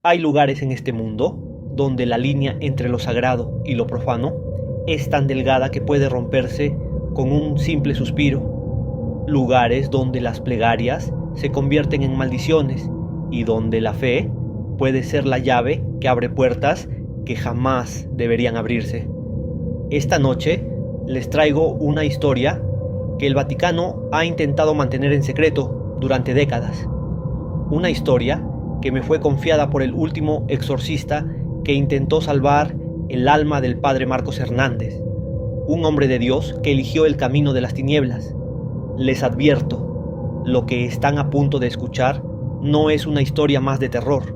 Hay lugares en este mundo donde la línea entre lo sagrado y lo profano es tan delgada que puede romperse con un simple suspiro. Lugares donde las plegarias se convierten en maldiciones y donde la fe puede ser la llave que abre puertas que jamás deberían abrirse. Esta noche les traigo una historia que el Vaticano ha intentado mantener en secreto durante décadas. Una historia que me fue confiada por el último exorcista que intentó salvar el alma del padre Marcos Hernández, un hombre de Dios que eligió el camino de las tinieblas. Les advierto, lo que están a punto de escuchar no es una historia más de terror.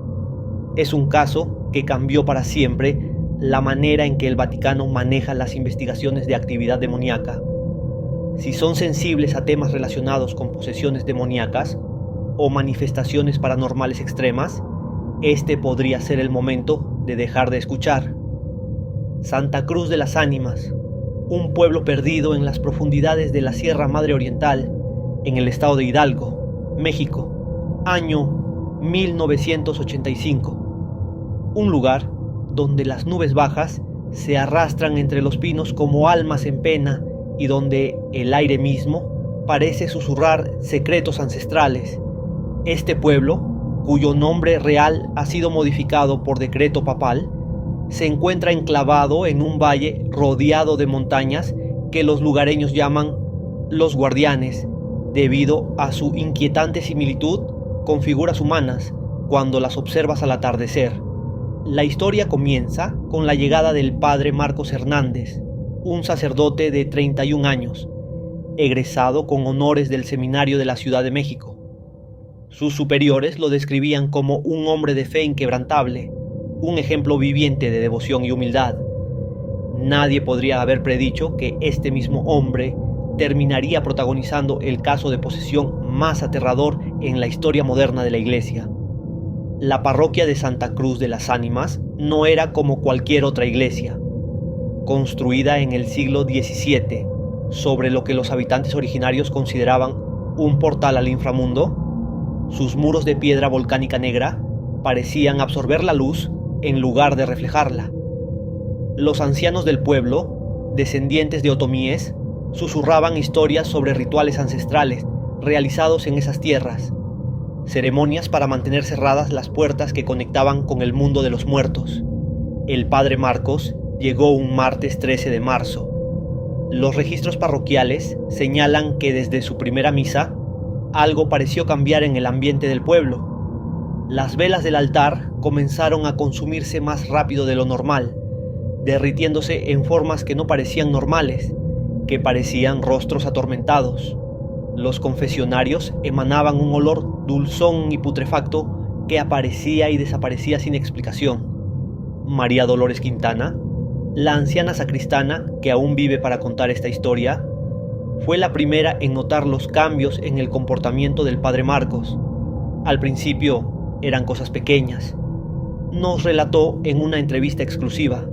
Es un caso que cambió para siempre la manera en que el Vaticano maneja las investigaciones de actividad demoníaca. Si son sensibles a temas relacionados con posesiones demoníacas o manifestaciones paranormales extremas, este podría ser el momento de dejar de escuchar. Santa Cruz de las Ánimas, un pueblo perdido en las profundidades de la Sierra Madre Oriental, en el estado de Hidalgo, México, año 1985. Un lugar donde las nubes bajas se arrastran entre los pinos como almas en pena y donde el aire mismo parece susurrar secretos ancestrales. Este pueblo, cuyo nombre real ha sido modificado por decreto papal, se encuentra enclavado en un valle rodeado de montañas que los lugareños llaman Los Guardianes, debido a su inquietante similitud con figuras humanas cuando las observas al atardecer. La historia comienza con la llegada del padre Marcos Hernández, un sacerdote de 31 años, egresado con honores del seminario de la Ciudad de México. Sus superiores lo describían como un hombre de fe inquebrantable, un ejemplo viviente de devoción y humildad. Nadie podría haber predicho que este mismo hombre terminaría protagonizando el caso de posesión más aterrador en la historia moderna de la Iglesia. La parroquia de Santa Cruz de las Ánimas no era como cualquier otra iglesia. Construida en el siglo XVII, sobre lo que los habitantes originarios consideraban un portal al inframundo, sus muros de piedra volcánica negra parecían absorber la luz en lugar de reflejarla. Los ancianos del pueblo, descendientes de otomíes, susurraban historias sobre rituales ancestrales realizados en esas tierras, ceremonias para mantener cerradas las puertas que conectaban con el mundo de los muertos. El padre Marcos llegó un martes 13 de marzo. Los registros parroquiales señalan que desde su primera misa, algo pareció cambiar en el ambiente del pueblo. Las velas del altar comenzaron a consumirse más rápido de lo normal, derritiéndose en formas que no parecían normales, que parecían rostros atormentados. Los confesionarios emanaban un olor dulzón y putrefacto que aparecía y desaparecía sin explicación. María Dolores Quintana, la anciana sacristana que aún vive para contar esta historia, fue la primera en notar los cambios en el comportamiento del padre Marcos. Al principio eran cosas pequeñas. Nos relató en una entrevista exclusiva.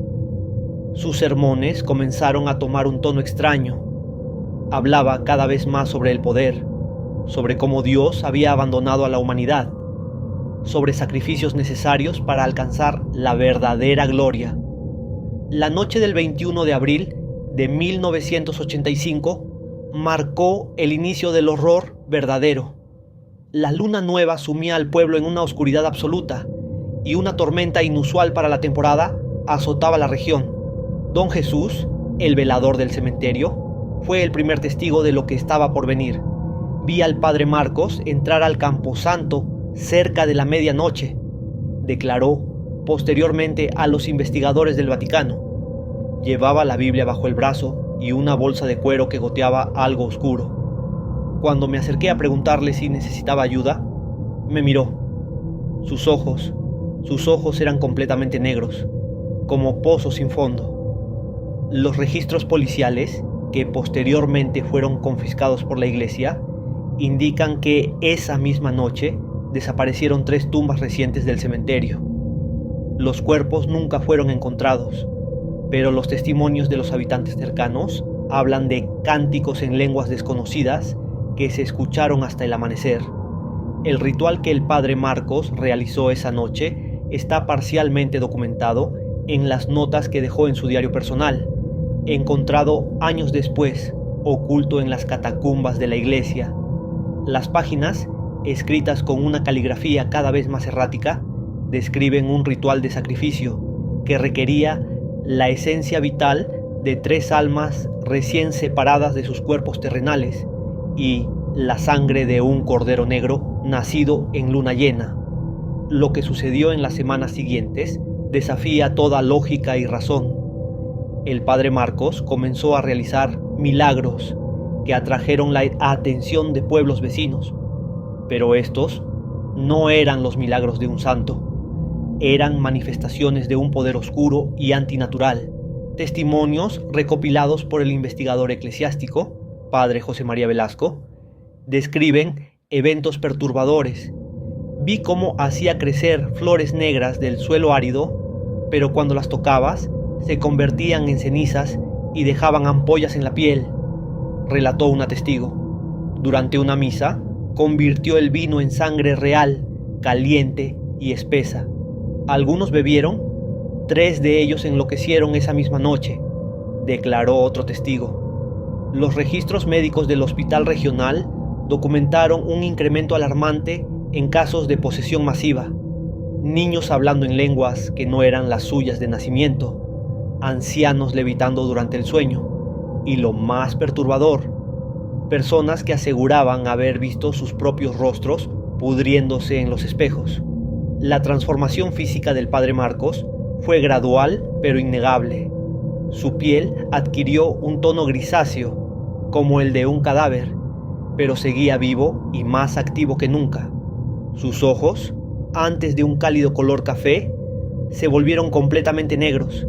Sus sermones comenzaron a tomar un tono extraño. Hablaba cada vez más sobre el poder, sobre cómo Dios había abandonado a la humanidad, sobre sacrificios necesarios para alcanzar la verdadera gloria. La noche del 21 de abril de 1985 marcó el inicio del horror verdadero. La luna nueva sumía al pueblo en una oscuridad absoluta y una tormenta inusual para la temporada azotaba la región. Don Jesús, el velador del cementerio, fue el primer testigo de lo que estaba por venir. Vi al padre Marcos entrar al camposanto cerca de la medianoche, declaró posteriormente a los investigadores del Vaticano. Llevaba la Biblia bajo el brazo y una bolsa de cuero que goteaba algo oscuro. Cuando me acerqué a preguntarle si necesitaba ayuda, me miró. Sus ojos eran completamente negros, como pozos sin fondo. Los registros policiales, que posteriormente fueron confiscados por la iglesia, indican que esa misma noche desaparecieron 3 tumbas recientes del cementerio. Los cuerpos nunca fueron encontrados, pero los testimonios de los habitantes cercanos hablan de cánticos en lenguas desconocidas que se escucharon hasta el amanecer. El ritual que el padre Marcos realizó esa noche está parcialmente documentado en las notas que dejó en su diario personal, encontrado años después, oculto en las catacumbas de la iglesia. Las páginas, escritas con una caligrafía cada vez más errática, describen un ritual de sacrificio que requería la esencia vital de 3 almas recién separadas de sus cuerpos terrenales y la sangre de un cordero negro nacido en luna llena. Lo que sucedió en las semanas siguientes desafía toda lógica y razón. El padre Marcos comenzó a realizar milagros que atrajeron la atención de pueblos vecinos, pero estos no eran los milagros de un santo, eran manifestaciones de un poder oscuro y antinatural. Testimonios recopilados por el investigador eclesiástico, padre José María Velasco, describen eventos perturbadores. Vi cómo hacía crecer flores negras del suelo árido, pero cuando las tocabas, se convertían en cenizas y dejaban ampollas en la piel, relató una testigo. Durante una misa, convirtió el vino en sangre real, caliente y espesa. Algunos bebieron, 3 de ellos enloquecieron esa misma noche, declaró otro testigo. Los registros médicos del hospital regional documentaron un incremento alarmante en casos de posesión masiva, niños hablando en lenguas que no eran las suyas de nacimiento, ancianos levitando durante el sueño, y lo más perturbador, personas que aseguraban haber visto sus propios rostros pudriéndose en los espejos. La transformación física del padre Marcos fue gradual pero innegable. Su piel adquirió un tono grisáceo, como el de un cadáver, pero seguía vivo y más activo que nunca. Sus ojos, antes de un cálido color café, se volvieron completamente negros,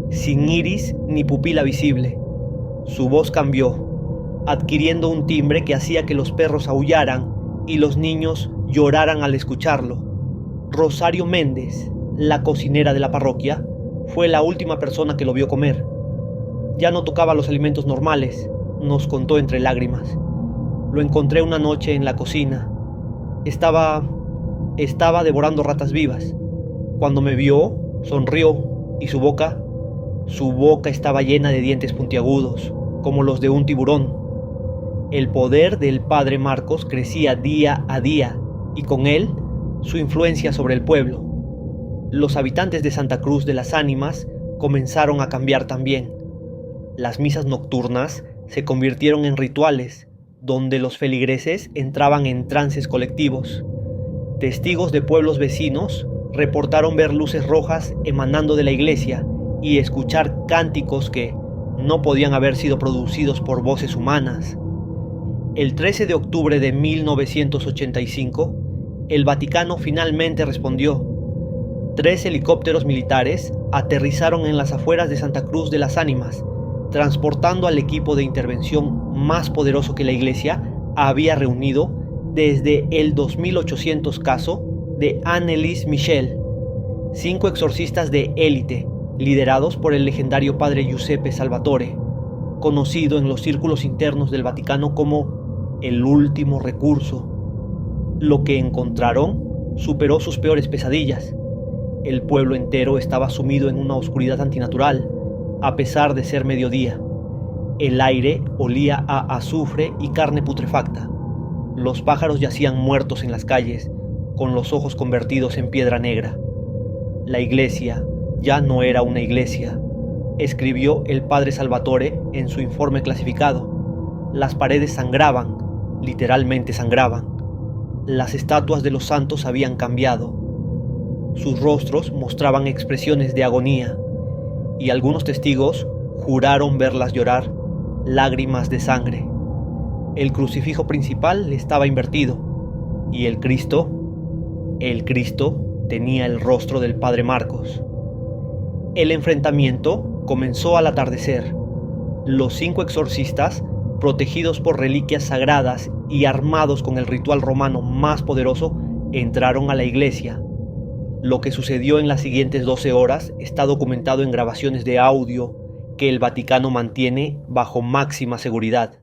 sin iris ni pupila visible. Su voz cambió, adquiriendo un timbre que hacía que los perros aullaran y los niños lloraran al escucharlo. Rosario Méndez, la cocinera de la parroquia, fue la última persona que lo vio comer. Ya no tocaba los alimentos normales, nos contó entre lágrimas. Lo encontré una noche en la cocina. Estaba devorando ratas vivas. Cuando me vio, sonrió y su boca estaba llena de dientes puntiagudos, como los de un tiburón. El poder del padre Marcos crecía día a día y con él su influencia sobre el pueblo. Los habitantes de Santa Cruz de las Ánimas comenzaron a cambiar también. Las misas nocturnas se convirtieron en rituales, donde los feligreses entraban en trances colectivos. Testigos de pueblos vecinos reportaron ver luces rojas emanando de la iglesia y escuchar cánticos que no podían haber sido producidos por voces humanas. El 13 de octubre de 1985, el Vaticano finalmente respondió. 3 helicópteros militares aterrizaron en las afueras de Santa Cruz de las Ánimas, transportando al equipo de intervención más poderoso que la iglesia había reunido desde el 2800 caso de Annelies Michel. 5 exorcistas de élite, liderados por el legendario padre Giuseppe Salvatore, conocido en los círculos internos del Vaticano como el último recurso. Lo que encontraron superó sus peores pesadillas. El pueblo entero estaba sumido en una oscuridad antinatural, a pesar de ser mediodía. El aire olía a azufre y carne putrefacta. Los pájaros yacían muertos en las calles, con los ojos convertidos en piedra negra. La iglesia ya no era una iglesia, escribió el padre Salvatore en su informe clasificado. Las paredes sangraban, literalmente sangraban. Las estatuas de los santos habían cambiado. Sus rostros mostraban expresiones de agonía, y algunos testigos juraron verlas llorar lágrimas de sangre. El crucifijo principal estaba invertido, y el Cristo tenía el rostro del padre Marcos. El enfrentamiento comenzó al atardecer. Los 5 exorcistas, protegidos por reliquias sagradas y armados con el ritual romano más poderoso, entraron a la iglesia. Lo que sucedió en las siguientes 12 horas está documentado en grabaciones de audio que el Vaticano mantiene bajo máxima seguridad.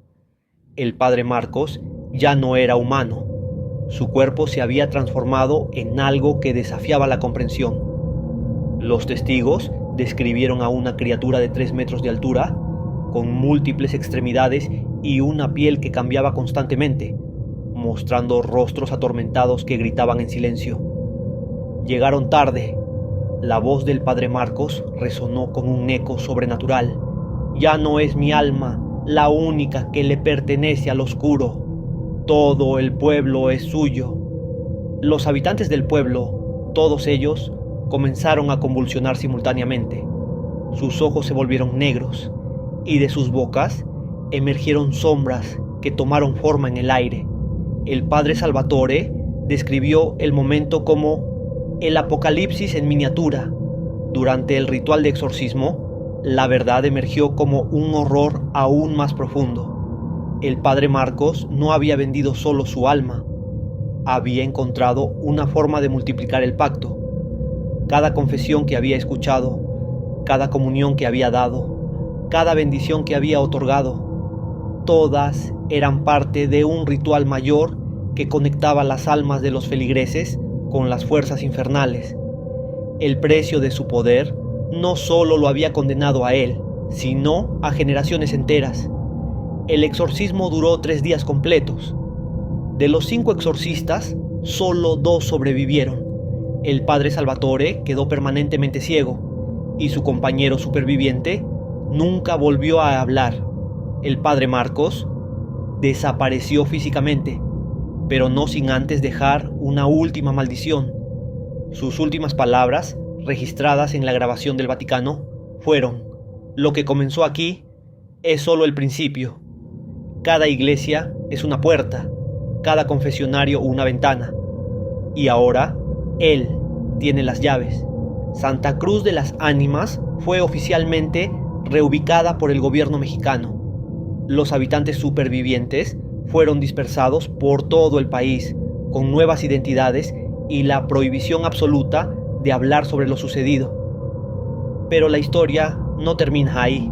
El padre Marcos ya no era humano. Su cuerpo se había transformado en algo que desafiaba la comprensión. Los testigos describieron a una criatura de 3 metros de altura, con múltiples extremidades y una piel que cambiaba constantemente, mostrando rostros atormentados que gritaban en silencio. Llegaron tarde. La voz del padre Marcos resonó con un eco sobrenatural. Ya no es mi alma la única que le pertenece al oscuro. Todo el pueblo es suyo. Los habitantes del pueblo, todos ellos, comenzaron a convulsionar simultáneamente. Sus ojos se volvieron negros y de sus bocas emergieron sombras que tomaron forma en el aire. El padre Salvatore describió el momento como el apocalipsis en miniatura. Durante el ritual de exorcismo, la verdad emergió como un horror aún más profundo. El padre Marcos no había vendido solo su alma, había encontrado una forma de multiplicar el pacto. Cada confesión que había escuchado, cada comunión que había dado, cada bendición que había otorgado, todas eran parte de un ritual mayor que conectaba las almas de los feligreses con las fuerzas infernales. El precio de su poder no solo lo había condenado a él, sino a generaciones enteras. El exorcismo duró 3 días completos. De los 5 exorcistas, solo 2 sobrevivieron. El padre Salvatore quedó permanentemente ciego y su compañero superviviente nunca volvió a hablar. El padre Marcos desapareció físicamente, pero no sin antes dejar una última maldición. Sus últimas palabras, registradas en la grabación del Vaticano, fueron: "Lo que comenzó aquí es solo el principio. Cada iglesia es una puerta, cada confesionario una ventana. Y ahora, Él tiene las llaves". Santa Cruz de las Ánimas fue oficialmente reubicada por el gobierno mexicano. Los habitantes supervivientes fueron dispersados por todo el país, con nuevas identidades y la prohibición absoluta de hablar sobre lo sucedido. Pero la historia no termina ahí.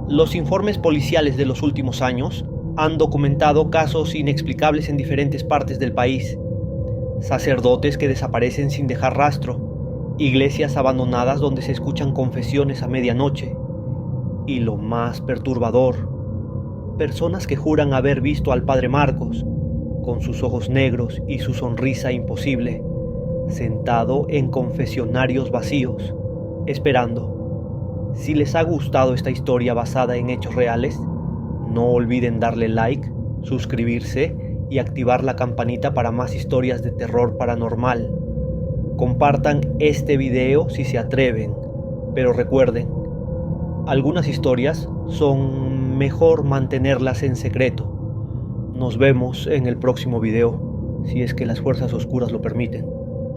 Los informes policiales de los últimos años han documentado casos inexplicables en diferentes partes del país. Sacerdotes que desaparecen sin dejar rastro, iglesias abandonadas donde se escuchan confesiones a medianoche, y lo más perturbador, personas que juran haber visto al padre Marcos, con sus ojos negros y su sonrisa imposible, sentado en confesionarios vacíos, esperando. Si les ha gustado esta historia basada en hechos reales, no olviden darle like, suscribirse y activar la campanita para más historias de terror paranormal. Compartan este video si se atreven, pero recuerden, algunas historias son mejor mantenerlas en secreto. Nos vemos en el próximo video, si es que las fuerzas oscuras lo permiten.